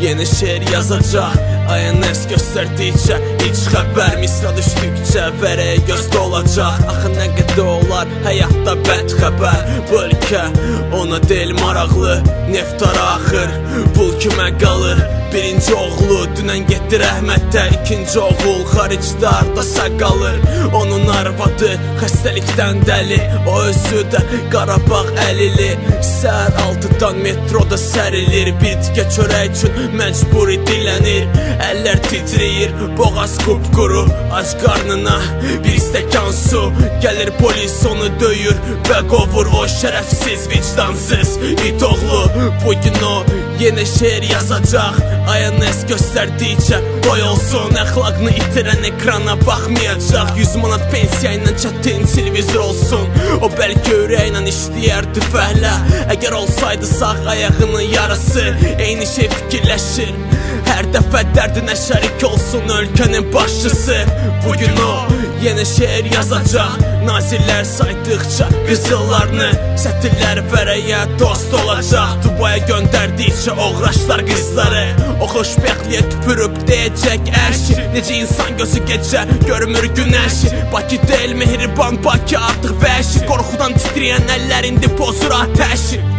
yeni şeir yazacaq. INS göstərdikcə ilk xəbər, misra düşdükcə vərəyə gözdə olacaq. Axı nə qədər olar həyatda bəd xəbər, bu ölkə ona deyil maraqlı. Neftara axır, pul kimə qalır? Birinci oğlu dünən getdi rəhmətə, ikinci oğul xaricdə hardasa qalır. Onun arvadı xəstəlikdən dəli, o özü də Qarabağ əlili. Səhər 6-dan metroda sərilir, bir tikə çörək üçün məcburi dilənir. Əllər titrəyir, boğaz qupquru, ac qarnına bir stəkan su. Gəlir polis onu döyür və qovur, o şərəfsiz, vicdansız it oğlu. Bugün o yeni şeir yazacaq. INS göstərdikcə boy olsun, əxlaqını itirən ekrana baxmayacaq. 100 manat pensiya ilə çətin televizor olsun, o bəlkə ürəklə işləyərdi fəhlə. Əgər olsaydı sağ ayağının yarısı, eyni şey fikirləşir. Hər dəfə dərdinə şərik olsun ölkənin başçısı. Bugün o yeni şeir yazacaq. Nazirlər saydıqca qızıllarını, sətirlər vərəyə dost olacaq. Dubaya göndərdikcə oğraşlar qızları, o xoşbəxtliyə tüpürüb deyəcək əşi. Necə insan gözü gecə görmür günəşi. Bakı deyil mehriban, Bakı artıq vəhşi. Qorxudan titriyən əllər indi pozur atəşi.